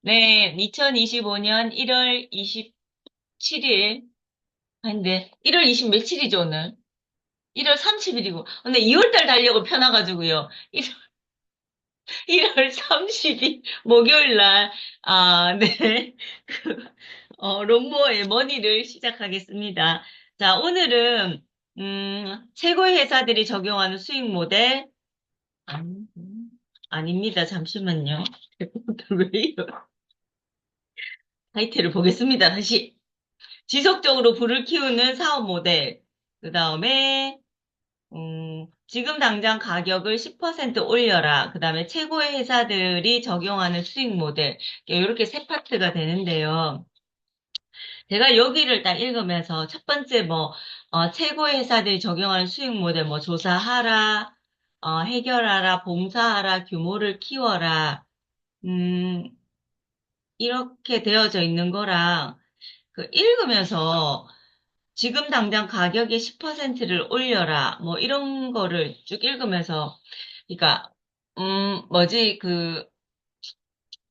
네, 2025년 1월 27일. 아닌데, 1월 20 며칠이죠, 오늘? 1월 30일이고. 근데 2월달 달려고 펴놔가지고요. 1월 30일, 목요일 날, 네. 그, 롱모어의 머니를 시작하겠습니다. 자, 오늘은, 최고의 회사들이 적용하는 수익 모델, 아니, 아닙니다. 잠시만요. 왜 이러? 타이틀을 보겠습니다. 다시. 지속적으로 부를 키우는 사업 모델. 그 다음에, 지금 당장 가격을 10% 올려라. 그 다음에 최고의 회사들이 적용하는 수익 모델. 이렇게 세 파트가 되는데요. 제가 여기를 딱 읽으면서 첫 번째 최고의 회사들이 적용하는 수익 모델, 조사하라, 해결하라, 봉사하라, 규모를 키워라. 음, 이렇게 되어져 있는 거랑, 읽으면서 지금 당장 가격의 10%를 올려라. 이런 거를 쭉 읽으면서, 그러니까,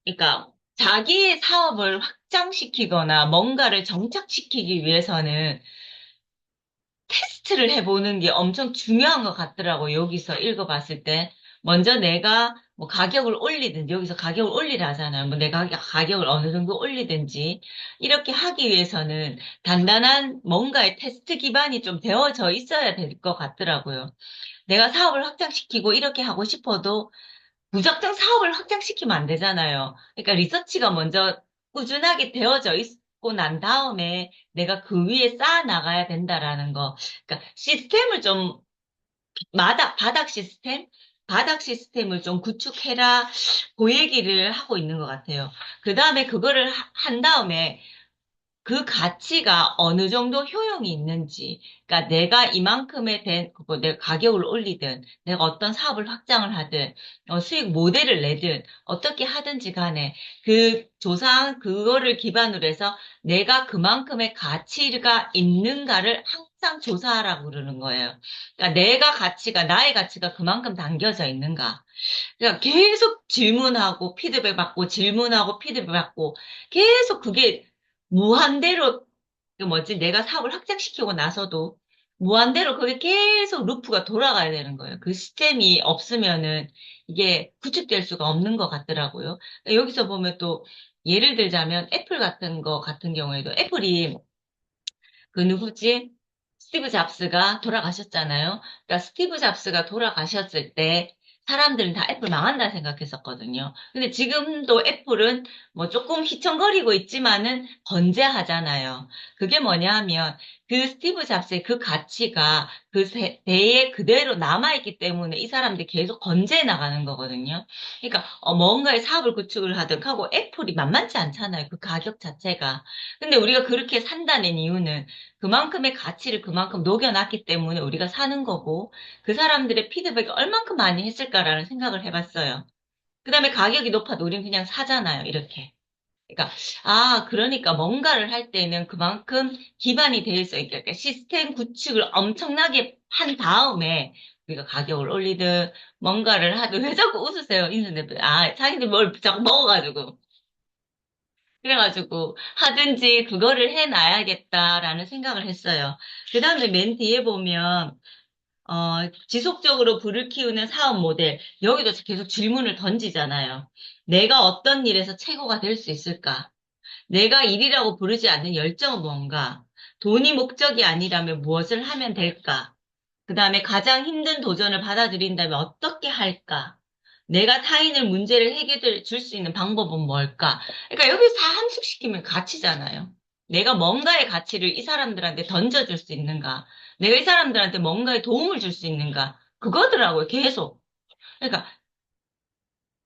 그러니까, 자기의 사업을 확장시키거나 뭔가를 정착시키기 위해서는 테스트를 해보는 게 엄청 중요한 것 같더라고. 여기서 읽어봤을 때. 먼저 내가 가격을 올리든지, 여기서 가격을 올리라 하잖아요. 내가 가격을 어느 정도 올리든지, 이렇게 하기 위해서는 단단한 뭔가의 테스트 기반이 좀 되어져 있어야 될 것 같더라고요. 내가 사업을 확장시키고 이렇게 하고 싶어도 무작정 사업을 확장시키면 안 되잖아요. 그러니까 리서치가 먼저 꾸준하게 되어져 있고 난 다음에 내가 그 위에 쌓아 나가야 된다라는 거. 그러니까 시스템을 좀 바닥 시스템? 바닥 시스템을 좀 구축해라. 그 얘기를 하고 있는 것 같아요. 그 다음에 그거를 한 다음에 그 가치가 어느 정도 효용이 있는지, 그러니까 내가 이만큼의 내가 가격을 올리든, 내가 어떤 사업을 확장을 하든, 수익 모델을 내든, 어떻게 하든지 간에 그 조사한 그거를 기반으로 해서 내가 그만큼의 가치가 있는가를 항상 조사하라고 그러는 거예요. 그러니까 나의 가치가 그만큼 담겨져 있는가. 그러니까 계속 질문하고 피드백 받고 질문하고 피드백 받고 계속 그게 무한대로 내가 사업을 확장시키고 나서도 무한대로 그게 계속 루프가 돌아가야 되는 거예요. 그 시스템이 없으면은 이게 구축될 수가 없는 것 같더라고요. 그러니까 여기서 보면 또 예를 들자면 애플 같은 거 같은 경우에도 애플이 그 누구지? 스티브 잡스가 돌아가셨잖아요. 그러니까 스티브 잡스가 돌아가셨을 때 사람들은 다 애플 망한다 생각했었거든요. 근데 지금도 애플은 조금 휘청거리고 있지만은 건재하잖아요. 그게 뭐냐 하면 그 스티브 잡스의 그 가치가 그 대에 그대로 남아있기 때문에 이 사람들이 계속 건재해 나가는 거거든요. 그러니까 뭔가의 사업을 구축을 하든 하고 애플이 만만치 않잖아요. 그 가격 자체가. 근데 우리가 그렇게 산다는 이유는 그만큼의 가치를 그만큼 녹여놨기 때문에 우리가 사는 거고, 그 사람들의 피드백이 얼만큼 많이 했을까라는 생각을 해봤어요. 그 다음에 가격이 높아도 우리는 그냥 사잖아요, 이렇게. 그러니까 뭔가를 할 때는 그만큼 기반이 돼 있어요. 그러니까 시스템 구축을 엄청나게 한 다음에 우리가 가격을 올리든 뭔가를 하든 왜 자꾸 웃으세요, 인터넷. 자기들 뭘 자꾸 먹어가지고. 그래가지고 하든지 그거를 해놔야겠다라는 생각을 했어요. 그 다음에 맨 뒤에 보면 지속적으로 불을 키우는 사업 모델 여기도 계속 질문을 던지잖아요. 내가 어떤 일에서 최고가 될 수 있을까? 내가 일이라고 부르지 않는 열정은 뭔가? 돈이 목적이 아니라면 무엇을 하면 될까? 그 다음에 가장 힘든 도전을 받아들인다면 어떻게 할까? 내가 타인을 문제를 해결해 줄 수 있는 방법은 뭘까? 그러니까 여기서 다 함축시키면 가치잖아요. 내가 뭔가의 가치를 이 사람들한테 던져줄 수 있는가? 내가 이 사람들한테 뭔가의 도움을 줄 수 있는가? 그거더라고요, 계속. 그러니까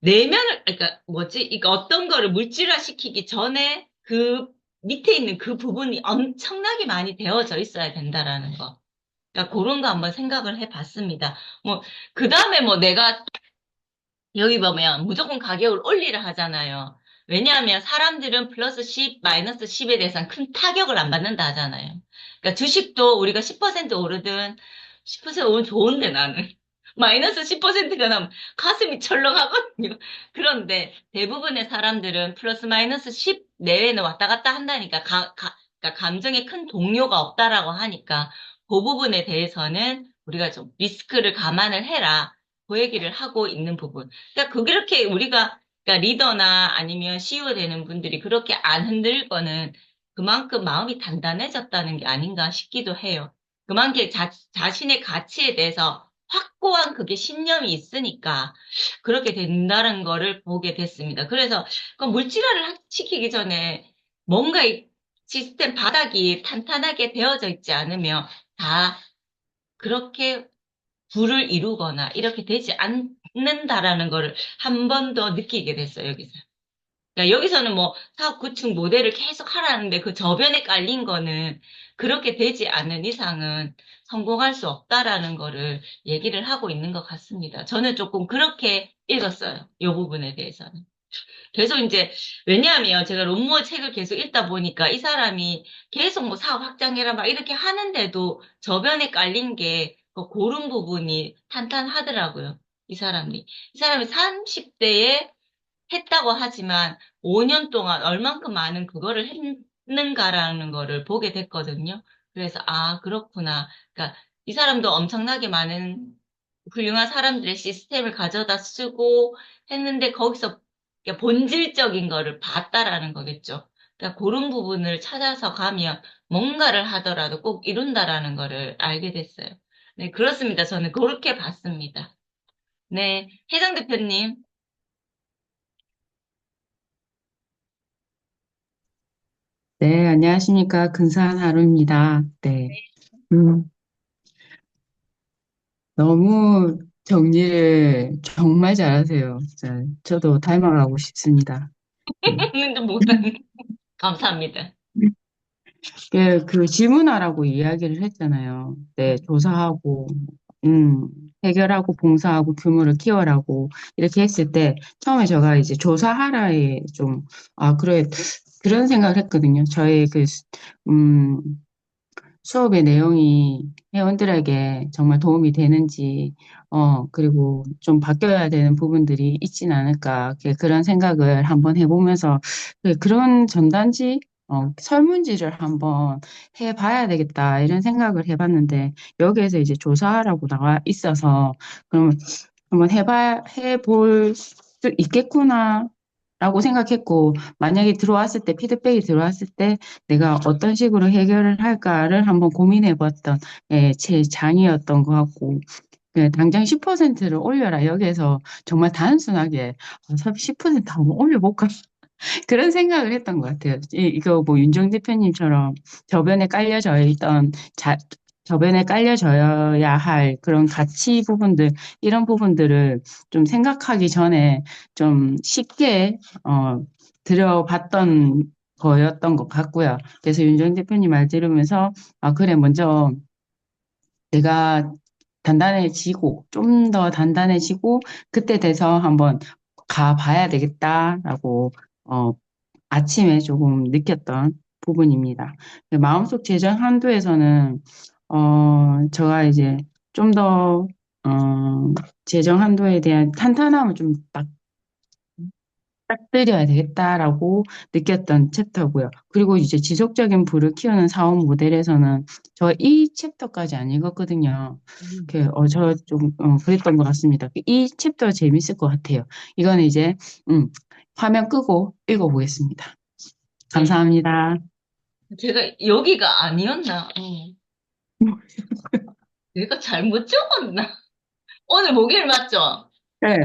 그러니까 그러니까 어떤 거를 물질화 시키기 전에 그 밑에 있는 그 부분이 엄청나게 많이 되어져 있어야 된다라는 거. 그러니까 그런 거 한번 생각을 해봤습니다. 그 다음에 내가 여기 보면 무조건 가격을 올리라 하잖아요. 왜냐하면 사람들은 플러스 10, 마이너스 10에 대해서는 큰 타격을 안 받는다 하잖아요. 그러니까 주식도 우리가 10% 오르든 10% 오르면 좋은데 나는. 마이너스 10%가 나면 가슴이 철렁하거든요. 그런데 대부분의 사람들은 플러스 마이너스 10 내외는 왔다 갔다 한다니까, 그러니까 감정에 큰 동요가 없다라고 하니까, 그 부분에 대해서는 우리가 좀 리스크를 감안을 해라. 그 얘기를 하고 있는 부분. 그러니까 그렇게 우리가, 그러니까 리더나 아니면 CEO 되는 분들이 그렇게 안 흔들 거는 그만큼 마음이 단단해졌다는 게 아닌가 싶기도 해요. 그만큼 자신의 가치에 대해서 확고한 그게 신념이 있으니까 그렇게 된다는 거를 보게 됐습니다. 그래서 그 물질화를 시키기 전에 뭔가 이 시스템 바닥이 탄탄하게 되어져 있지 않으면 다 그렇게 부를 이루거나 이렇게 되지 않는다라는 거를 한 번 더 느끼게 됐어요, 여기서. 그러니까 여기서는 뭐 사업 구축 모델을 계속 하라는데 그 저변에 깔린 거는 그렇게 되지 않는 이상은 성공할 수 없다라는 거를 얘기를 하고 있는 것 같습니다. 저는 조금 그렇게 읽었어요. 이 부분에 대해서는. 계속 이제, 왜냐하면 제가 론모어 책을 계속 읽다 보니까 이 사람이 계속 뭐 사업 확장해라 막 이렇게 하는데도 저변에 깔린 게 그 고른 부분이 탄탄하더라고요. 이 사람이 30대에 했다고 하지만 5년 동안 얼만큼 많은 그거를 했는가라는 거를 보게 됐거든요. 그래서, 아, 그렇구나. 그러니까 이 사람도 엄청나게 많은 훌륭한 사람들의 시스템을 가져다 쓰고 했는데 거기서 그러니까 본질적인 거를 봤다라는 거겠죠. 그러니까 그런 부분을 찾아서 가면 뭔가를 하더라도 꼭 이룬다라는 거를 알게 됐어요. 네, 그렇습니다. 저는 그렇게 봤습니다. 네, 혜정 대표님. 네, 안녕하십니까. 근사한 하루입니다. 네. 음, 너무 정리를 정말 잘하세요. 진짜 저도 닮아가고 싶습니다. 네. 했는데 못하는. 감사합니다. 그 질문하라고 이야기를 했잖아요. 네, 조사하고, 음, 해결하고 봉사하고 규모를 키워라고 이렇게 했을 때 처음에 제가 이제 조사하라에 좀, 아, 그래, 그런 생각을 했거든요. 저의 음, 수업의 내용이 회원들에게 정말 도움이 되는지, 그리고 좀 바뀌어야 되는 부분들이 있진 않을까, 그런 생각을 한번 해보면서, 그런 전단지, 설문지를 한번 해봐야 되겠다, 이런 생각을 해봤는데, 여기에서 이제 조사하라고 나와 있어서, 그러면 한번 해볼 수 있겠구나, 라고 생각했고, 만약에 들어왔을 때, 피드백이 들어왔을 때, 내가 어떤 식으로 해결을 할까를 한번 고민해봤던 제 장이었던 것 같고, 당장 10%를 올려라. 여기에서 정말 단순하게 10% 한번 올려볼까? 그런 생각을 했던 것 같아요. 이거 뭐 윤종 대표님처럼 저변에 깔려져 있던 저변에 깔려져야 할 그런 가치 부분들, 이런 부분들을 좀 생각하기 전에 좀 쉽게, 들여봤던 거였던 것 같고요. 그래서 윤종 대표님 말 들으면서, 아, 그래, 먼저 내가 단단해지고, 좀 더 단단해지고, 그때 돼서 한번 가봐야 되겠다라고, 어, 아침에 조금 느꼈던 부분입니다. 마음속 재정 한도에서는, 제가 이제 좀 더, 재정 한도에 대한 탄탄함을 좀딱 딱 때려야 되겠다라고 느꼈던 챕터고요. 그리고 이제 지속적인 부를 키우는 사업 모델에서는 저 이 챕터까지 안 읽었거든요. 음. 저 좀 그랬던 것 같습니다. 이 챕터 재밌을 것 같아요. 이거는 이제 음, 화면 끄고 읽어보겠습니다. 네. 감사합니다. 제가 여기가 아니었나? 내가 잘못 적었나? 오늘 목요일 맞죠? 네.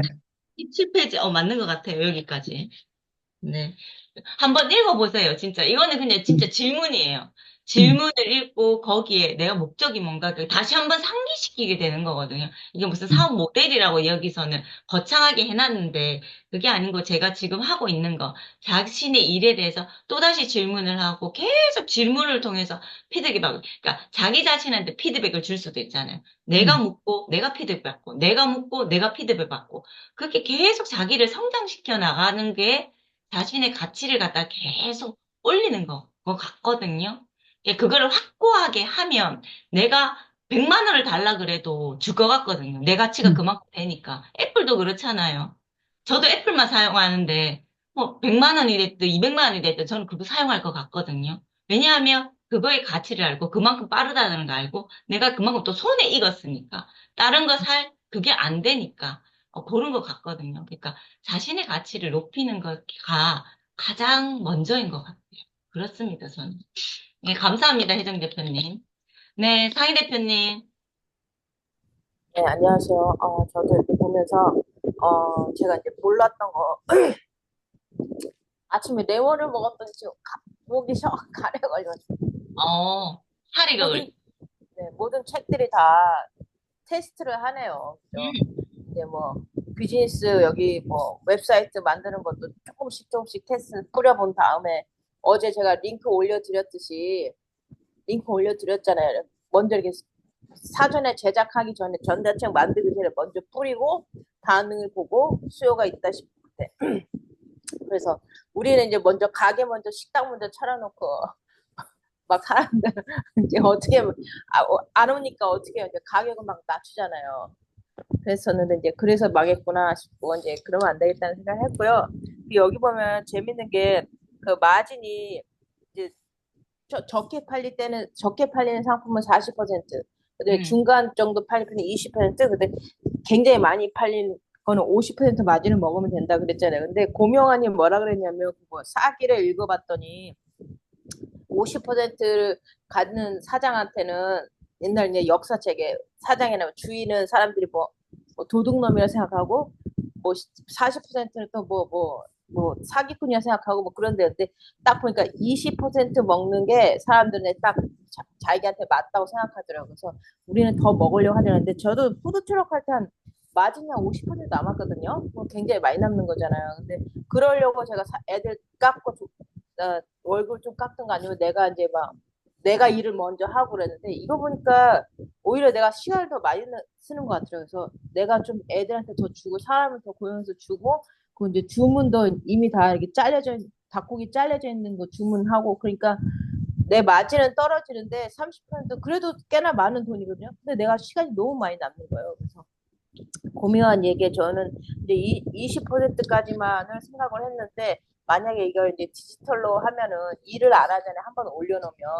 17페이지, 맞는 것 같아요. 여기까지. 네. 한번 읽어보세요. 진짜. 이거는 그냥 진짜 질문이에요. 음, 질문을 읽고 거기에 내가 목적이 뭔가 다시 한번 상기시키게 되는 거거든요. 이게 무슨 음, 사업 모델이라고 여기서는 거창하게 해놨는데 그게 아니고 제가 지금 하고 있는 거 자신의 일에 대해서 또다시 질문을 하고 계속 질문을 통해서 그러니까 자기 자신한테 피드백을 줄 수도 있잖아요. 내가 음, 묻고 내가 피드백 받고 내가 묻고 내가 피드백 받고 그렇게 계속 자기를 성장시켜 나가는 게 자신의 가치를 갖다 계속 올리는 거 같거든요. 그거를 확고하게 하면 내가 100만 원을 달라 그래도 줄 것 같거든요. 내 가치가 음, 그만큼 되니까. 애플도 그렇잖아요. 저도 애플만 사용하는데, 뭐, 100만 원이 됐든 200만 원이 됐든 저는 그거 사용할 것 같거든요. 왜냐하면 그거의 가치를 알고 그만큼 빠르다는 걸 알고 내가 그만큼 또 손에 익었으니까. 다른 거 그게 안 되니까. 그런 것 같거든요. 그러니까 자신의 가치를 높이는 것가 가장 먼저인 것 같아요. 그렇습니다, 저는. 네, 감사합니다, 혜정 대표님. 네, 상희 대표님. 네, 안녕하세요. 저도 이렇게 보면서, 제가 이제 몰랐던 거, 아침에 레몬을 먹었더니 지금 목이 셔 가려가지고, 사리가, 모든, 네, 모든 책들이 다 테스트를 하네요. 그죠? 음, 이제 뭐, 비즈니스 여기 뭐, 웹사이트 만드는 것도 조금씩 조금씩 테스트 뿌려본 다음에, 어제 제가 링크 올려드렸잖아요. 먼저 이렇게 사전에 제작하기 전에 전자책 만들기 전에 먼저 뿌리고, 반응을 보고 수요가 있다 싶을 때. 그래서 우리는 이제 먼저 가게 먼저 식당 먼저 차려놓고 막 사람들 이제 어떻게 안 오니까 어떻게 해요? 이제 가격은 막 낮추잖아요. 그랬었는데 이제 그래서 망했구나 싶고 이제 그러면 안 되겠다는 생각을 했고요. 여기 보면 재밌는 게 그 마진이 이제 적게 팔릴 때는 적게 팔리는 상품은 40%, 근데 음, 중간 정도 팔릴 때는 20%, 근데 굉장히 많이 팔린 거는 50% 마진을 먹으면 된다 그랬잖아요. 근데 고명환이 뭐라 그랬냐면 뭐 사기를 읽어봤더니 50%를 갖는 사장한테는 옛날 이제 역사책에 사장이나 주인은 사람들이 뭐 도둑놈이라 생각하고 뭐 40%는 또 뭐 사기꾼이라 생각하고 뭐 그런데 근데 딱 보니까 20% 먹는 게 사람들은 딱 자기한테 맞다고 생각하더라고요. 그래서 우리는 더 먹으려고 하려는데 저도 푸드트럭 할 때 한 마진이 한 50% 남았거든요. 뭐 굉장히 많이 남는 거잖아요. 근데 그러려고 제가 애들 깎고 월급 좀 깎든가 아니면 내가 이제 막 내가 일을 먼저 하고 그랬는데 이거 보니까 오히려 내가 시간을 더 많이 쓰는 것 같아요. 그래서 내가 좀 애들한테 더 주고 사람을 더 고용해서 주고 그 이제 주문도 이미 다 이렇게 닭고기 잘려져 있는 거 주문하고 그러니까 내 마진은 떨어지는데 30% 그래도 꽤나 많은 돈이거든요. 근데 내가 시간이 너무 많이 남는 거예요. 그래서 고민한 얘기에 저는 이제 20%까지만을 생각을 했는데 만약에 이걸 이제 디지털로 하면은 일을 안 하잖아요. 한번 올려놓으면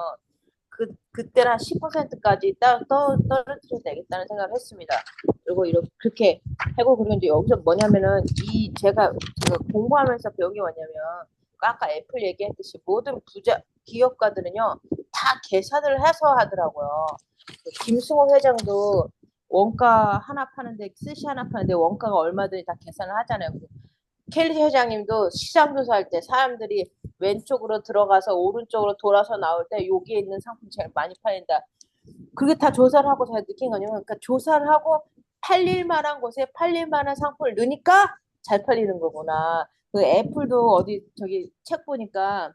그때는 한 10%까지 떨어뜨려야 되겠다는 생각을 했습니다. 그리고 그렇게 하고 그리고 이제 여기서 뭐냐면은 제가 공부하면서 배운 게 뭐냐면 아까 애플 얘기했듯이 모든 기업가들은요 다 계산을 해서 하더라고요. 김승호 회장도 원가 하나 파는데 스시 하나 파는데 원가가 얼마든지 다 계산을 하잖아요. 켈리 회장님도 시장 조사할 때 사람들이 왼쪽으로 들어가서 오른쪽으로 돌아서 나올 때 여기에 있는 상품 제일 많이 팔린다. 그게 다 조사를 하고 제가 느낀 거냐면 그러니까 조사를 하고 팔릴 만한 곳에 팔릴 만한 상품을 넣으니까 잘 팔리는 거구나. 그 애플도 어디 저기 책 보니까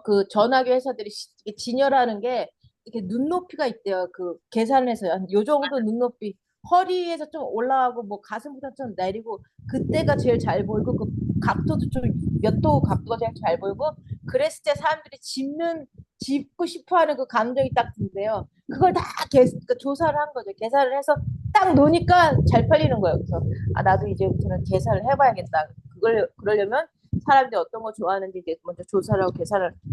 그 전화기 회사들이 진열하는 게 이렇게 눈높이가 있대요. 그 계산을 해서 요 정도 눈높이 허리에서 좀 올라가고 뭐 가슴부터 좀 내리고 그때가 제일 잘 보이고 그 각도도 좀 몇 도 각도가 제일 잘 보이고 그랬을 때 사람들이 짚고 싶어하는 그 감정이 딱 든대요. 그걸 다 그러니까 조사를 한 거죠. 계산을 해서 딱 놓으니까 잘 팔리는 거예요. 그래서 나도 이제부터는 계산을 해봐야겠다. 그러려면 사람들이 어떤 거 좋아하는지 이제 먼저 조사를 하고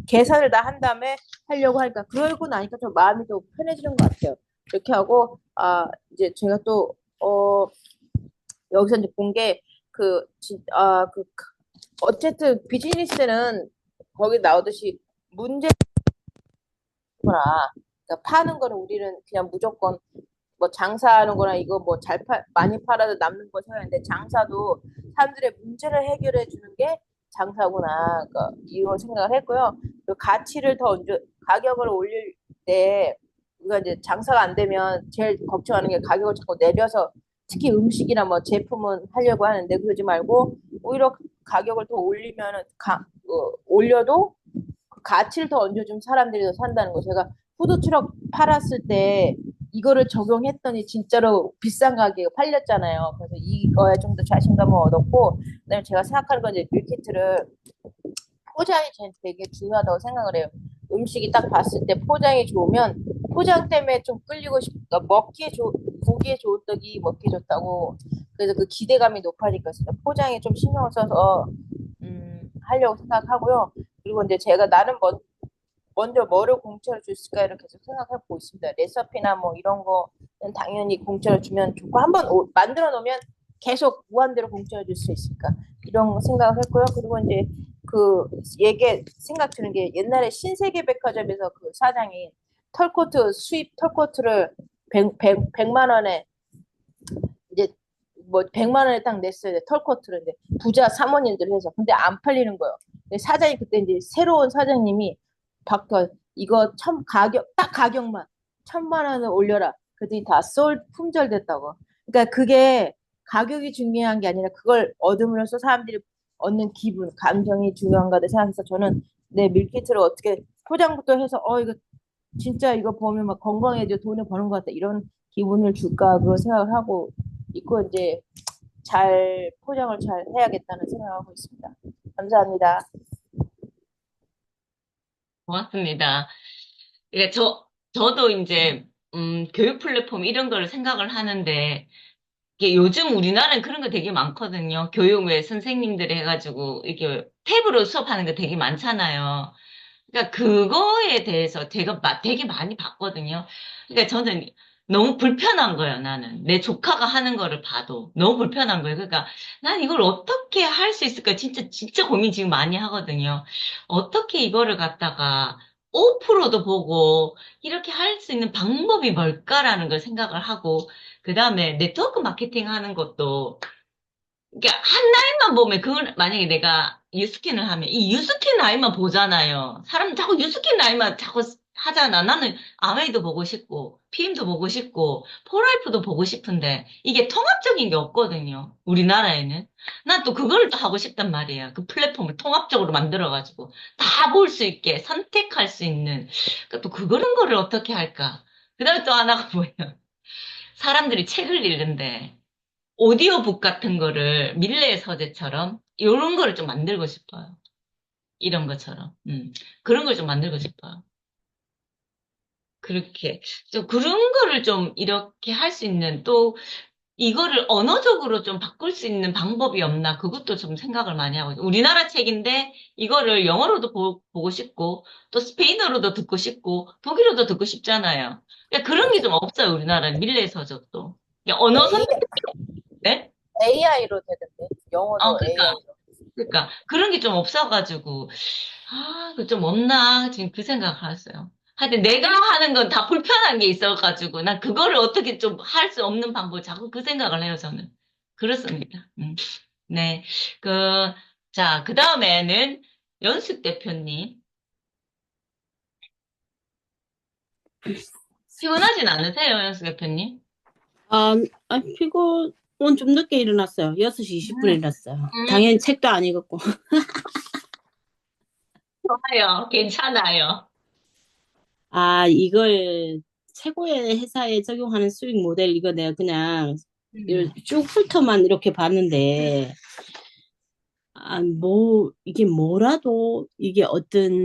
계산을 다 한 다음에 하려고 하니까 그러고 나니까 좀 마음이 좀 편해지는 것 같아요. 이렇게 하고 이제 제가 또 여기서 이제 본 게 어쨌든 비즈니스는 거기 나오듯이 문제구나. 그러니까 파는 거는 우리는 그냥 무조건 뭐 장사하는 거나 이거 뭐 많이 팔아도 남는 거 사야 하는데 장사도 사람들의 문제를 해결해 주는 게 장사구나. 그러니까 이거 생각을 했고요. 그 가격을 올릴 때 우리가 이제 장사가 안 되면 제일 걱정하는 게 가격을 자꾸 내려서 특히 음식이나 뭐 제품은 하려고 하는데 그러지 말고 오히려 가격을 더 올리면은 올려도 그 가치를 더 얹어주면 사람들이 더 산다는 거. 제가 푸드트럭 팔았을 때 이거를 적용했더니 진짜로 비싼 가격에 팔렸잖아요. 그래서 이거에 좀 더 자신감을 얻었고, 그다음에 제가 생각하는 건 이제 밀키트를 포장이 되게 중요하다고 생각을 해요. 음식이 딱 봤을 때 포장이 좋으면 포장 때문에 좀 끌리고 싶다. 보기에 좋은 떡이 먹기 좋다고. 그래서 그 기대감이 높아지니까 포장에 좀 신경을 써서 하려고 생각하고요. 그리고 이제 제가 나는 먼저 뭐를 공짜로 줬을까를 계속 생각해 보고 있습니다. 레시피나 뭐 이런 거는 당연히 공짜로 주면 좋고 한번 만들어 놓으면 계속 무한대로 공짜로 줄 수 있으니까 이런 생각을 했고요. 그리고 이제 그 얘기 생각 드는 게 옛날에 신세계백화점에서 그 사장이 수입 털코트를 100만 원에 이제 뭐 100만 원에 딱 냈어요. 털코트를. 근데 부자 사모님들 해서. 근데 안 팔리는 거예요. 근데 사장이 그때 이제 새로운 사장님이 닥터 이거 딱 가격만 1,000만 원을 올려라. 그랬더니 다 품절됐다고. 그러니까 그게 가격이 중요한 게 아니라 그걸 얻음으로써 사람들이 얻는 기분, 감정이 중요한가를 생각해서 저는 내 밀키트를 어떻게 포장부터 해서 이거 진짜 이거 보면 막 건강해져 돈을 버는 것 같다 이런 기분을 줄까 그거 생각을 하고 있고 이제 잘 포장을 잘 해야겠다는 생각을 하고 있습니다. 감사합니다. 고맙습니다. 그러니까 저도 이제, 교육 플랫폼 이런 거를 생각을 하는데, 이게 요즘 우리나라는 그런 거 되게 많거든요. 교육 외 선생님들이 해가지고, 이게 탭으로 수업하는 거 되게 많잖아요. 그러니까 그거에 대해서 제가 되게 많이 봤거든요. 그러니까 저는 너무 불편한 거예요, 나는. 내 조카가 하는 거를 봐도 너무 불편한 거예요. 그러니까 난 이걸 어떻게 할 수 있을까? 진짜 고민 지금 많이 하거든요. 어떻게 이거를 갖다가 오프로도 보고 이렇게 할 수 있는 방법이 뭘까라는 걸 생각을 하고, 그 다음에 네트워크 마케팅 하는 것도 그러니까 한 라인만 보면 그걸 만약에 내가 유스킨을 하면 이 유스킨 라인만 보잖아요. 사람 자꾸 유스킨 라인만 자꾸 하잖아. 나는 아메이도 보고 싶고 PM도 보고 싶고 포라이프도 보고 싶은데 이게 통합적인 게 없거든요. 우리나라에는. 난 또 그걸 또 하고 싶단 말이에요. 그 플랫폼을 통합적으로 만들어가지고 다 볼 수 있게 선택할 수 있는 그러니까 또 그런 거를 어떻게 할까? 그다음에 또 하나가 뭐예요? 사람들이 책을 읽는데 오디오북 같은 거를 밀레 서재처럼 이런 거를 좀 만들고 싶어요. 이런 것처럼. 그런 걸 좀 만들고 싶어요. 그렇게. 좀 그런 거를 좀 이렇게 할 수 있는 또 이거를 언어적으로 좀 바꿀 수 있는 방법이 없나 그것도 좀 생각을 많이 하고 있어요. 우리나라 책인데 이거를 영어로도 보고 싶고 또 스페인어로도 듣고 싶고 독일어도 듣고 싶잖아요. 그러니까 그런 게 좀 없어요. 우리나라는 밀레 서적도. 그러니까 언어 선택, 네? AI로 되던데 영어도 그러니까. AI로. 그러니까 그런 게 좀 없어가지고 그 좀 없나 지금 그 생각을 했어요. 하여튼 내가 하는 건 다 불편한 게 있어가지고 난 그거를 어떻게 좀 할 수 없는 방법 자꾸 그 생각을 해요 저는. 그렇습니다. 네. 자, 그 다음에는 연숙 대표님 피곤하진 않으세요 연숙 대표님? 아, 피곤은 좀 늦게 일어났어요. 6시 20분에 음, 일어났어요. 음, 당연히 책도 안 읽었고. 좋아요. 괜찮아요. 이걸 최고의 회사에 적용하는 수익 모델, 이거 내가 그냥 음, 쭉 훑어만 이렇게 봤는데, 이게 뭐라도 이게 어떤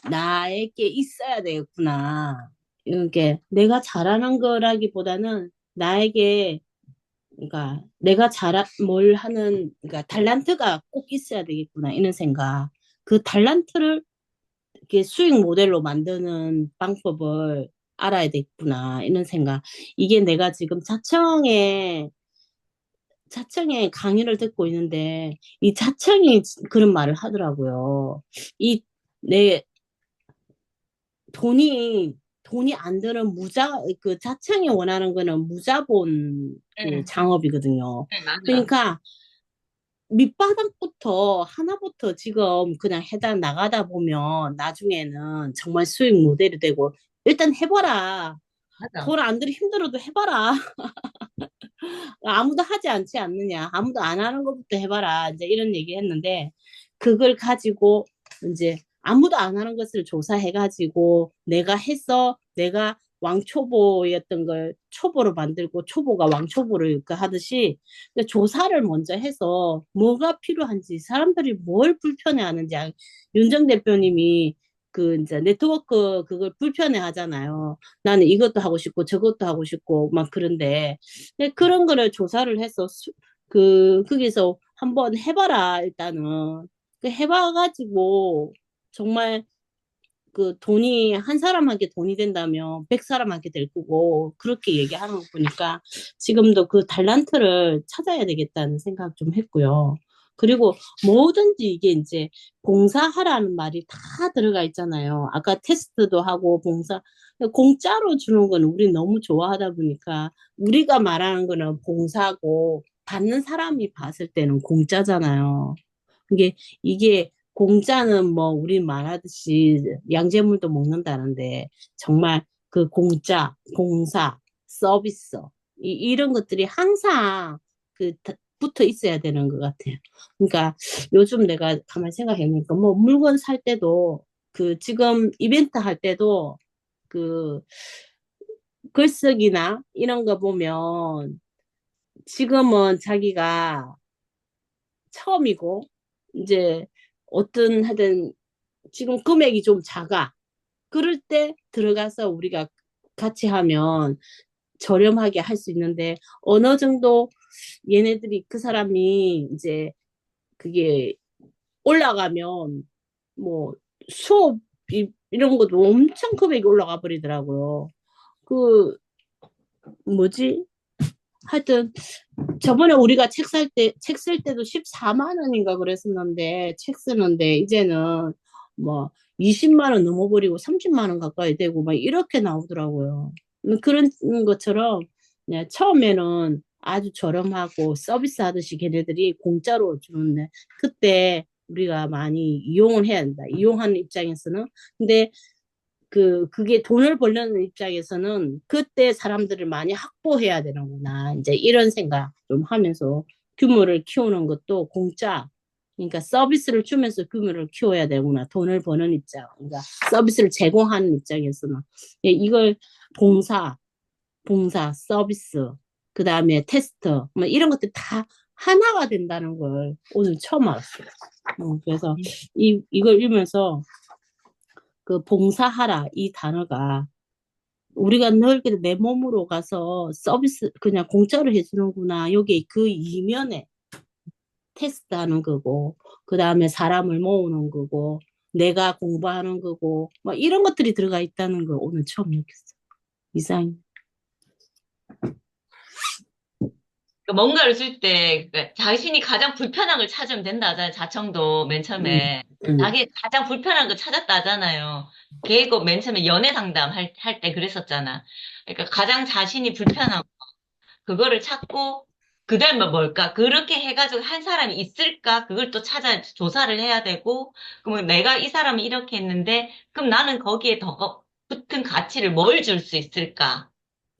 나에게 있어야 되겠구나. 이게 내가 잘하는 거라기보다는 나에게 그러니까 내가 뭘 하는 그러니까 달란트가 꼭 있어야 되겠구나 이런 생각. 그 달란트를 이렇게 수익 모델로 만드는 방법을 알아야 되겠구나 이런 생각. 이게 내가 지금 자청에 강의를 듣고 있는데 이 자청이 그런 말을 하더라고요. 이 내 돈이 안 드는 그 자청이 원하는 거는 무자본 그 음, 창업이거든요. 맞아. 그러니까 밑바닥부터 하나부터 지금 그냥 해다 나가다 보면 나중에는 정말 수익 모델이 되고 일단 해봐라. 맞아. 돈 안 들이 힘들어도 해봐라. 아무도 하지 않지 않느냐. 아무도 안 하는 것부터 해봐라. 이제 이런 얘기 했는데 그걸 가지고 이제 아무도 안 하는 것을 조사해가지고 내가 해서 내가 왕초보였던 걸 초보로 만들고 초보가 왕초보를 그 하듯이 그 조사를 먼저 해서 뭐가 필요한지 사람들이 뭘 불편해하는지 윤정 대표님이 그 이제 네트워크 그걸 불편해 하잖아요. 나는 이것도 하고 싶고 저것도 하고 싶고 막 그런데 근데 그런 거를 조사를 해서 거기서 한번 해봐라 일단은 그 해봐가지고 정말 그 돈이 한 사람한테 돈이 된다면 100사람한테 될 거고 그렇게 얘기하는 거 보니까 지금도 그 달란트를 찾아야 되겠다는 생각 좀 했고요. 그리고 뭐든지 이게 이제 봉사하라는 말이 다 들어가 있잖아요. 아까 테스트도 하고 봉사 공짜로 주는 건 우리 너무 좋아하다 보니까 우리가 말하는 거는 봉사고 받는 사람이 봤을 때는 공짜잖아요. 이게 공짜는 뭐 우리 말하듯이 양재물도 먹는다는데 정말 그 공짜, 봉사, 서비스 이런 것들이 항상 붙어 있어야 되는 것 같아요. 그러니까 요즘 내가 가만히 생각해보니까 뭐 물건 살 때도 그 지금 이벤트 할 때도 그 글쓰기나 이런 거 보면 지금은 자기가 처음이고 이제 어떤 하여튼 지금 금액이 좀 작아. 그럴 때 들어가서 우리가 같이 하면 저렴하게 할 수 있는데 어느 정도 얘네들이 그 사람이 이제 그게 올라가면 뭐 수업 이런 것도 엄청 금액이 올라가 버리더라고요. 그 뭐지? 하여튼 저번에 우리가 책 쓸 때도 14만 원인가 그랬었는데, 책 쓰는데, 이제는 뭐 20만 원 넘어버리고 30만 원 가까이 되고 막 이렇게 나오더라고요. 그런 것처럼, 네, 처음에는 아주 저렴하고 서비스 하듯이 걔네들이 공짜로 주는데, 그때 우리가 많이 이용을 해야 된다. 이용하는 입장에서는. 근데 그게 돈을 벌려는 입장에서는 그때 사람들을 많이 확보해야 되는구나. 이제 이런 생각 좀 하면서 규모를 키우는 것도 공짜. 그러니까 서비스를 주면서 규모를 키워야 되구나. 돈을 버는 입장. 그러니까 서비스를 제공하는 입장에서는. 예, 이걸 봉사, 서비스, 그 다음에 테스트, 뭐 이런 것들 다 하나가 된다는 걸 오늘 처음 알았어요. 그래서 이걸 읽으면서 그 봉사하라 이 단어가 우리가 늘 내 몸으로 가서 서비스 그냥 공짜로 해주는구나. 여기 그 이면에 테스트하는 거고 그 다음에 사람을 모으는 거고 내가 공부하는 거고 뭐 이런 것들이 들어가 있다는 걸 오늘 처음 느꼈어. 이상. 뭔가를 쓸 때, 그러니까 자신이 가장 불편한 걸 찾으면 된다 하잖아요. 자청도 맨 처음에. 자기 가장 불편한 걸 찾았다 하잖아요. 걔고 맨 처음에 연애 상담 할 때 그랬었잖아. 그러니까 가장 자신이 불편한 그거를 찾고, 그 다음에 뭘까? 그렇게 해가지고 한 사람이 있을까? 그걸 또 조사를 해야 되고, 그러면 내가 이 사람이 이렇게 했는데, 그럼 나는 거기에 더 붙은 가치를 뭘 줄 수 있을까?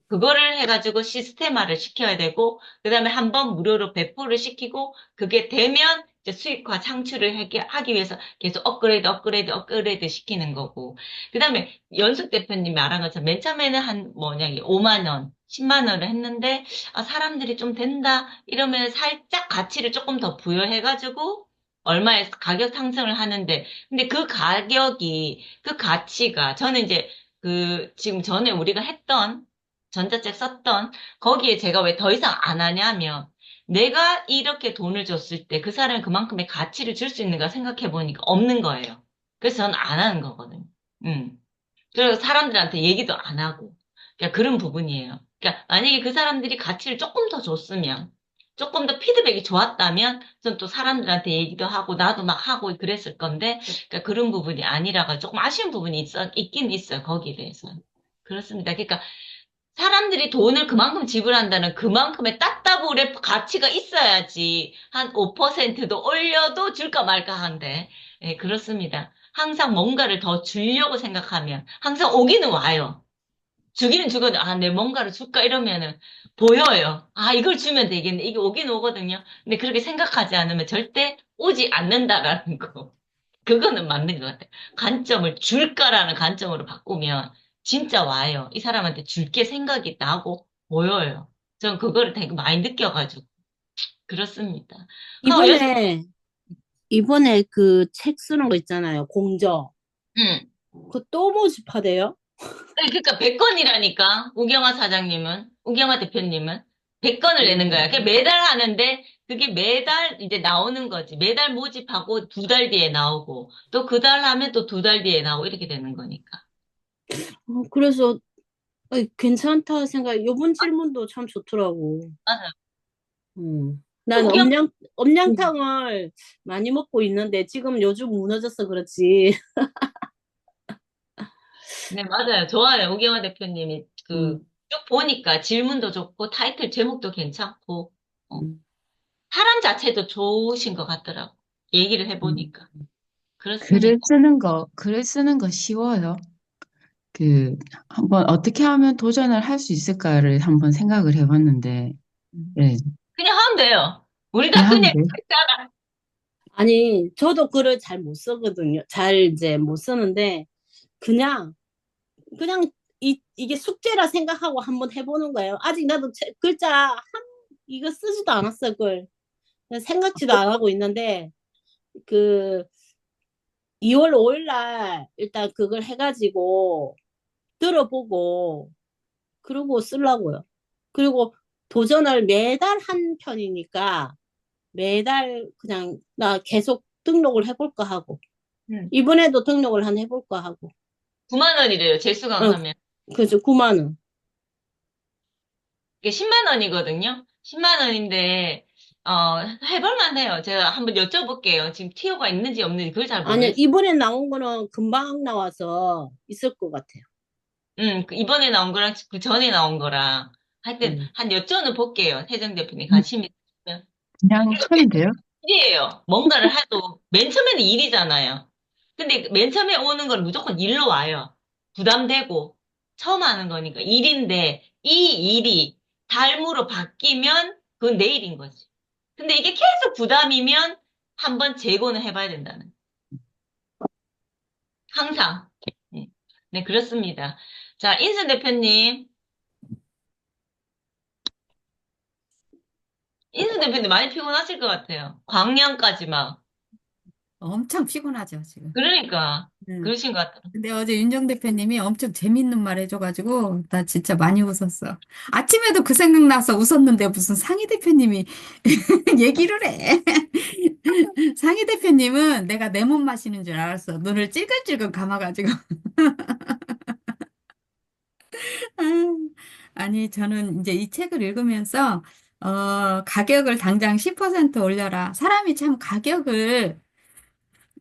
그거를 해가지고 시스템화를 시켜야 되고, 그 다음에 한 번 무료로 배포를 시키고, 그게 되면 이제 수익화 창출을 하기 위해서 계속 업그레이드 시키는 거고. 그 다음에 연숙 대표님이 말한 것처럼 맨 처음에는 한 뭐냐, 5만 원, 10만 원을 했는데, 아, 사람들이 좀 된다, 이러면 살짝 가치를 조금 더 부여해가지고, 얼마에 가격 상승을 하는데, 근데 그 가치가, 저는 이제 지금 전에 우리가 했던 전자책 썼던 거기에 제가 왜 더 이상 안 하냐면 내가 이렇게 돈을 줬을 때 그 사람이 그만큼의 가치를 줄 수 있는가 생각해 보니까 없는 거예요. 그래서 저는 안 하는 거거든요. 음. 그리고 사람들한테 얘기도 안 하고. 그러니까 그런 부분이에요. 그러니까 만약에 그 사람들이 가치를 조금 더 줬으면 조금 더 피드백이 좋았다면 전 또 사람들한테 얘기도 하고 나도 막 하고 그랬을 건데 그러니까 그런 부분이 아니라가 조금 아쉬운 부분이 있긴 있어요. 거기에 대해서는. 그렇습니다. 그러니까 사람들이 돈을 그만큼 지불한다는 그만큼의 따따블의 가치가 있어야지 한 5%도 올려도 줄까 말까 한데, 예, 그렇습니다. 항상 뭔가를 더 주려고 생각하면 항상 오기는 와요. 주기는 주거든. 아, 내 뭔가를 줄까 이러면은 보여요. 아, 이걸 주면 되겠네. 이게 오긴 오거든요. 근데 그렇게 생각하지 않으면 절대 오지 않는다라는 거. 그거는 맞는 것 같아요. 관점을 줄까라는 관점으로 바꾸면 진짜 와요. 이 사람한테 줄게 생각이 나고 보여요. 전 그거를 되게 많이 느껴가지고 그렇습니다. 이번에 그 책 쓰는 거 있잖아요. 공저. 응, 그 또 모집하대요? 아니, 그러니까 100건이라니까. 우경화 대표님은 100건을 내는 거야. 그 매달 하는데 그게 매달 이제 나오는 거지. 매달 모집하고 2달 뒤에 나오고 또 그 달 하면 또 2달 뒤에 나오고 이렇게 되는 거니까. 그래서 괜찮다 생각. 요번 질문도 참 좋더라고. 맞아요. 난 우경 음. 엄냥탕을 많이 먹고 있는데 지금 요즘 무너져서 그렇지. 네, 맞아요. 좋아요. 우경화 대표님이 음, 쭉 보니까 질문도 좋고 타이틀 제목도 괜찮고 어, 음, 사람 자체도 좋으신 것 같더라고. 얘기를 음. 해보니까. 그렇습니다. 글을 쓰는 거 쉬워요. 한번 어떻게 하면 도전을 할 수 있을까를 한번 생각을 해봤는데, 예, 그냥 하면 돼요. 우리 다 그냥 하면 그냥 돼요. 했잖아. 아니, 저도 글을 잘 못 쓰거든요. 잘 이제 못 쓰는데, 그냥, 그냥 이게 숙제라 생각하고 한번 해보는 거예요. 아직 나도 글자 이거 쓰지도 않았어, 글. 그냥 생각지도 안 하고 있는데, 그, 2월 5일 날 일단 그걸 해가지고 들어보고, 그러고 쓰려고요. 그리고 도전을 매달 한 편이니까, 매달 그냥 나 계속 등록을 해볼까 하고. 음. 이번에도 등록을 한 해볼까 하고. 9만 원이래요. 재수강 어, 하면. 그래서 9만 원. 이게 10만 원이거든요. 10만 원인데, 해볼만 해요. 제가 한번 여쭤볼게요. 지금 티오가 있는지 없는지 그걸 잘 아니, 모르겠어요. 이번에 나온 거는 금방 나와서 있을 것 같아요. 이번에 나온 거랑 그 전에 나온 거랑 하여튼 음. 한 여쭤는 볼게요. 태정 대표님 음, 관심 있으면. 그냥 하면 돼요. 일이에요. 뭔가를 해도 맨 처음에는 일이잖아요. 근데 맨 처음에 오는 건 무조건 일로 와요. 부담되고 처음 하는 거니까 일인데 이 일이 삶으로 바뀌면 그건 내일인 거지. 근데 이게 계속 부담이면 한번 재고는 해봐야 된다는. 항상. 네, 네, 그렇습니다. 자, 인순 대표님. 인순 대표님 많이 피곤하실 것 같아요. 광양까지 막. 엄청 피곤하죠, 지금. 그러니까 음. 그러신 것 같아요. 근데 어제 윤정 대표님이 엄청 재밌는 말 해줘가지고, 나 진짜 많이 웃었어. 아침에도 그 생각나서 웃었는데 무슨 상희 대표님이 얘기를 해. 상희 대표님은 내가 내 몸 마시는 줄 알았어. 눈을 찔끔찔끔 감아가지고. 아니, 저는 이제 이 책을 읽으면서, 가격을 당장 10% 올려라. 사람이 참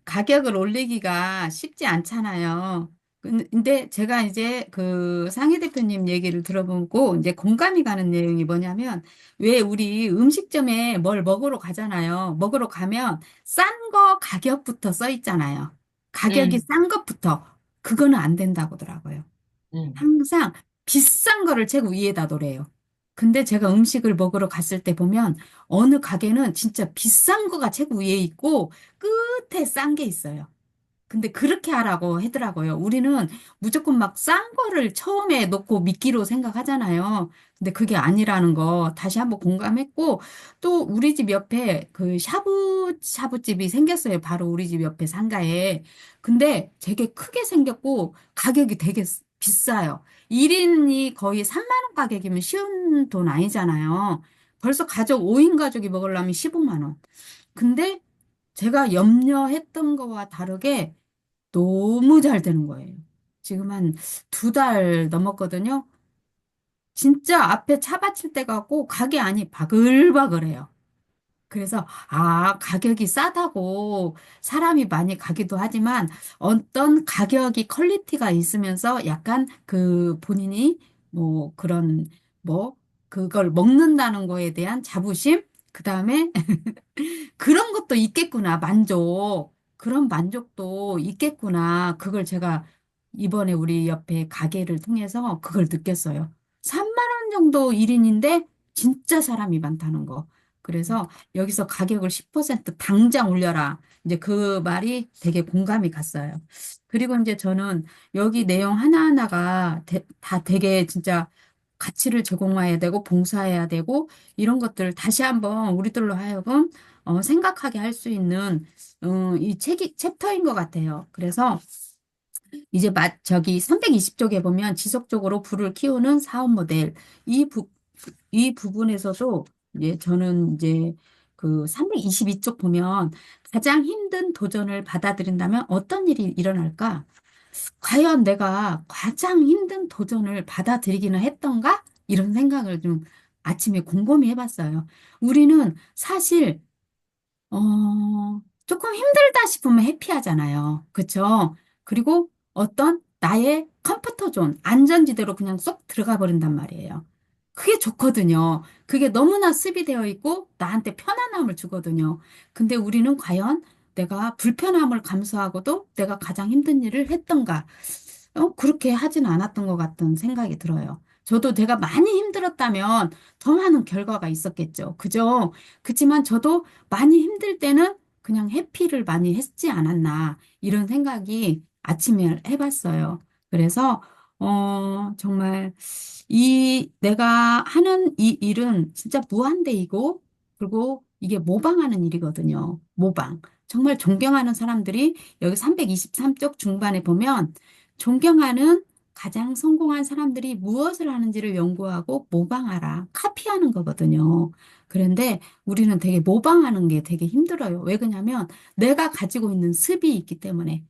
가격을 올리기가 쉽지 않잖아요. 근데 제가 이제 그 상희 대표님 얘기를 들어보고 이제 공감이 가는 내용이 뭐냐면 왜 우리 음식점에 뭘 먹으러 가잖아요. 먹으러 가면 싼 거 가격부터 써 있잖아요. 가격이 음, 싼 것부터 그거는 안 된다고 하더라고요. 음, 항상 비싼 거를 최고 위에다 놓으래요. 근데 제가 음식을 먹으러 갔을 때 보면 어느 가게는 진짜 비싼 거가 최고 위에 있고 끝에 싼 게 있어요. 근데 그렇게 하라고 하더라고요. 우리는 무조건 막 싼 거를 처음에 놓고 미끼로 생각하잖아요. 근데 그게 아니라는 거 다시 한번 공감했고, 또 우리 집 옆에 그 샤브집이 생겼어요. 바로 우리 집 옆에 상가에. 근데 되게 크게 생겼고, 가격이 되게 비싸요. 1인이 거의 3만 원 가격이면 쉬운 돈 아니잖아요. 벌써 가족, 5인 가족이 먹으려면 15만 원. 근데 제가 염려했던 거와 다르게 너무 잘 되는 거예요. 지금 한 2달 넘었거든요. 진짜 앞에 차 받칠 데가 없고 가게 안이 바글바글해요. 그래서 가격이 싸다고 사람이 많이 가기도 하지만 어떤 가격이 퀄리티가 있으면서 약간 그 본인이 뭐 그런 뭐 그걸 먹는다는 거에 대한 자부심, 그다음에 그런 것도 있겠구나, 만족. 그런 만족도 있겠구나. 그걸 제가 이번에 우리 옆에 가게를 통해서 그걸 느꼈어요. 3만 원 정도 1인인데 진짜 사람이 많다는 거. 그래서 여기서 가격을 10% 당장 올려라. 이제 그 말이 되게 공감이 갔어요. 그리고 이제 저는 여기 내용 하나하나가 다 되게 진짜 가치를 제공해야 되고 봉사해야 되고 이런 것들을 다시 한번 우리들로 하여금 생각하게 할 수 있는 이 책이 챕터인 것 같아요. 그래서 이제 저기 320쪽에 보면 지속적으로 부를 키우는 사업 모델. 이 이 부분에서도 이제 저는 이제 그 322쪽 보면 가장 힘든 도전을 받아들인다면 어떤 일이 일어날까? 과연 내가 가장 힘든 도전을 받아들이기는 했던가? 이런 생각을 좀 아침에 곰곰이 해봤어요. 우리는 사실 조금 힘들다 싶으면 해피하잖아요. 그쵸? 그리고 어떤 나의 컴포터 존, 안전지대로 그냥 쏙 들어가 버린단 말이에요. 그게 좋거든요. 그게 너무나 습이되어 있고 나한테 편안함을 주거든요. 근데 우리는 과연 내가 불편함을 감수하고도 내가 가장 힘든 일을 했던가? 그렇게 하진 않았던 것 같은 생각이 들어요. 저도 내가 많이 힘들었다면 더 많은 결과가 있었겠죠. 그죠? 그렇지만 저도 많이 힘들 때는 그냥 해피를 많이 했지 않았나, 이런 생각이 아침에 해봤어요. 그래서, 정말, 내가 하는 이 일은 진짜 무한대이고, 그리고 이게 모방하는 일이거든요. 모방. 정말 존경하는 사람들이 여기 323쪽 중반에 보면, 존경하는 가장 성공한 사람들이 무엇을 하는지를 연구하고 모방하라. 카피하는 거거든요. 그런데 우리는 되게 모방하는 게 되게 힘들어요. 왜 그러냐면 내가 가지고 있는 습이 있기 때문에.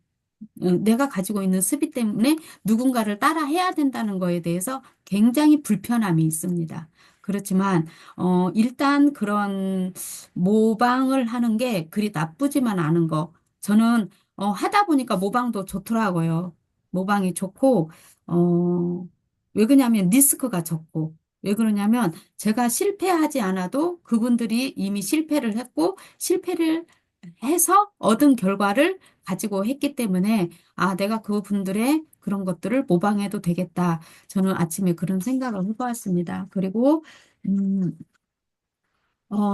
내가 가지고 있는 습이 때문에 누군가를 따라 해야 된다는 거에 대해서 굉장히 불편함이 있습니다. 그렇지만, 일단 그런 모방을 하는 게 그리 나쁘지만 않은 거. 저는, 하다 보니까 모방도 좋더라고요. 모방이 좋고, 왜 그러냐면 리스크가 적고, 왜 그러냐면 제가 실패하지 않아도 그분들이 이미 실패를 했고, 실패를 해서 얻은 결과를 가지고 했기 때문에, 아, 내가 그분들의 그런 것들을 모방해도 되겠다. 저는 아침에 그런 생각을 해보았습니다. 그리고, 음,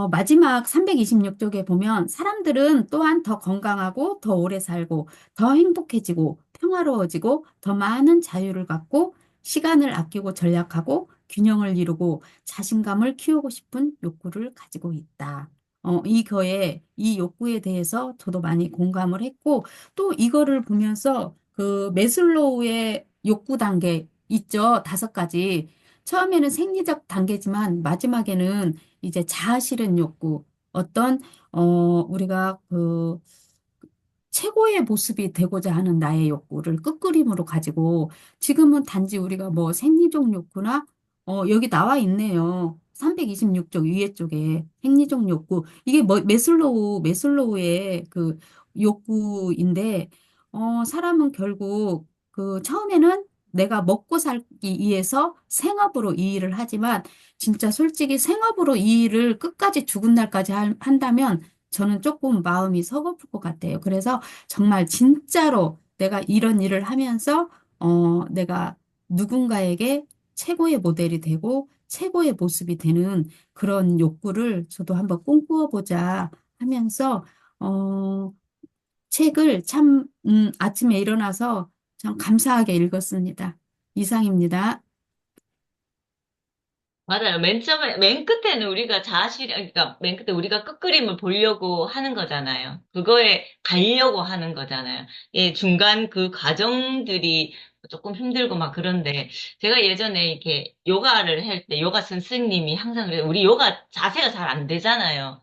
마지막 326쪽에 보면 사람들은 또한 더 건강하고 더 오래 살고 더 행복해지고 평화로워지고 더 많은 자유를 갖고 시간을 아끼고 전략하고 균형을 이루고 자신감을 키우고 싶은 욕구를 가지고 있다. 이 욕구에 대해서 저도 많이 공감을 했고, 또 이거를 보면서 그 메슬로우의 욕구 단계 있죠. 5가지. 처음에는 생리적 단계지만 마지막에는 이제 자아 실현 욕구, 어떤, 우리가 그 최고의 모습이 되고자 하는 나의 욕구를 끝그림으로 가지고 지금은 단지 우리가 뭐 생리적 욕구나, 여기 나와 있네요. 326쪽 위에 쪽에 생리적 욕구. 이게 뭐 메슬로우의 그 욕구인데, 사람은 결국 그 처음에는 내가 먹고 살기 위해서 생업으로 이 일을 하지만 진짜 솔직히 생업으로 이 일을 끝까지 죽은 날까지 한다면 저는 조금 마음이 서글플 것 같아요. 그래서 정말 진짜로 내가 이런 일을 하면서, 내가 누군가에게 최고의 모델이 되고 최고의 모습이 되는 그런 욕구를 저도 한번 꿈꾸어 보자 하면서, 책을 참, 아침에 일어나서 참 감사하게 읽었습니다. 이상입니다. 맞아요. 맨 처음에, 맨 끝에는 우리가 그러니까 맨 끝에 우리가 끝그림을 보려고 하는 거잖아요. 그거에 가려고 하는 거잖아요. 예, 중간 그 과정들이 조금 힘들고 막 그런데, 제가 예전에 이렇게 요가를 할 때, 요가 선생님이 항상 그래요. 우리 요가 자세가 잘 안 되잖아요.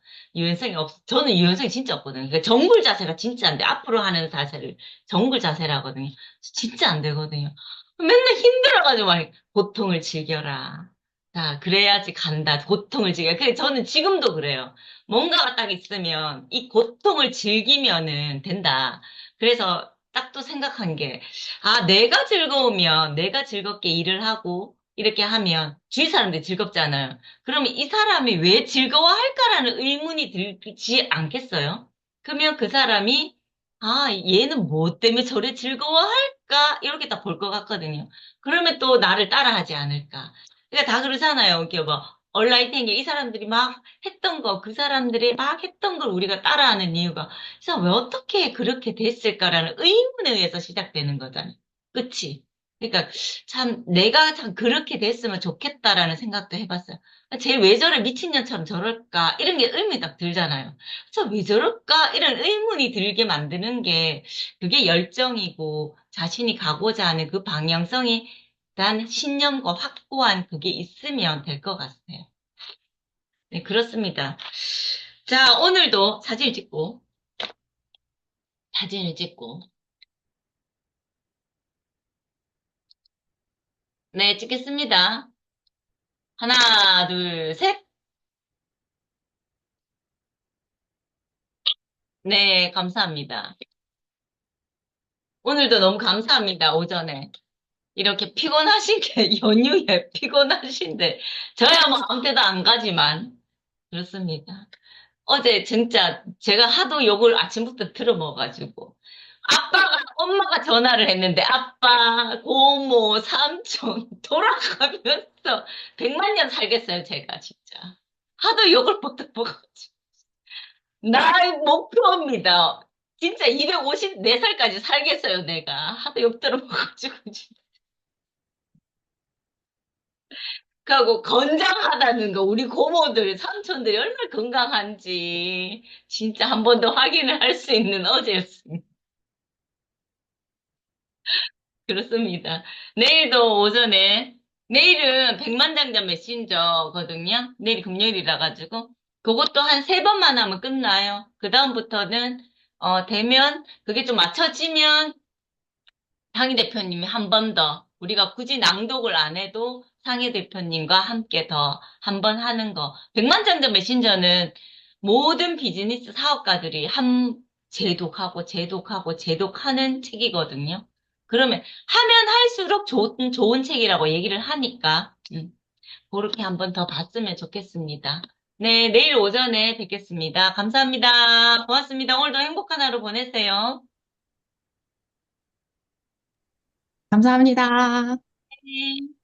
저는 유연성이 진짜 없거든요. 그러니까 정글 자세가 진짜 안 돼. 앞으로 하는 자세를 정글 자세라 하거든요. 진짜 안 되거든요. 맨날 힘들어가지고 막 고통을 즐겨라. 자, 그래야지 간다. 고통을 즐겨. 저는 지금도 그래요. 뭔가가 딱 있으면 이 고통을 즐기면은 된다. 그래서 딱 또 생각한 게, 아, 내가 즐거우면 내가 즐겁게 일을 하고 이렇게 하면 주위 사람들이 즐겁잖아요. 그러면 이 사람이 왜 즐거워할까라는 의문이 들지 않겠어요? 그러면 그 사람이, 아, 얘는 뭐 때문에 저래 즐거워할까? 이렇게 딱 볼 것 같거든요. 그러면 또 나를 따라하지 않을까? 그러니까 다 그러잖아요. 이게 뭐 온라인 이 사람들이 막 했던 거, 그 사람들이 막 했던 걸 우리가 따라하는 이유가 그래서 왜 어떻게 그렇게 됐을까라는 의문에 의해서 시작되는 거잖아요. 그치? 그러니까 참 내가 참 그렇게 됐으면 좋겠다라는 생각도 해봤어요. 쟤 왜 저래 미친년처럼 저럴까? 이런 게 의문이 딱 들잖아요. 저 왜 저럴까? 이런 의문이 들게 만드는 게 그게 열정이고 자신이 가고자 하는 그 방향성에 대한 신념과 확고한 그게 있으면 될 것 같아요. 네, 그렇습니다. 자, 오늘도 사진을 찍고, 네, 찍겠습니다. 하나, 둘, 셋. 네, 감사합니다. 오늘도 너무 감사합니다, 오전에. 이렇게 피곤하신 게, 연휴에 피곤하신데, 저야 뭐 아무 데도 안 가지만, 그렇습니다. 어제 진짜 제가 하도 욕을 아침부터 들어먹어가지고, 엄마가 전화를 했는데, 아빠, 고모, 삼촌, 돌아가면서 100만 년 살겠어요, 제가 진짜. 하도 욕을 못 먹어가지고. 나의 목표입니다. 진짜 254살까지 살겠어요, 내가. 하도 욕 들어먹어가지고. 그리고 건장하다는 거, 우리 고모들, 삼촌들이 얼마나 건강한지, 진짜 한 번 더 확인을 할 수 있는 어제였습니다. 그렇습니다. 내일도 오전에, 내일은 백만장자 메신저거든요. 내일 금요일이라 가지고, 그것도 한 세 번만 하면 끝나요. 그다음부터는, 되면, 그게 좀 맞춰지면, 상희 대표님이 한 번 더, 우리가 굳이 낭독을 안 해도 상희 대표님과 함께 더 한 번 하는 거. 백만장자 메신저는 모든 비즈니스 사업가들이 제독하는 책이거든요. 그러면 하면 할수록 좋은 책이라고 얘기를 하니까, 그렇게 한 번 더 봤으면 좋겠습니다. 네, 내일 오전에 뵙겠습니다. 감사합니다. 고맙습니다. 오늘도 행복한 하루 보내세요. 감사합니다. 네.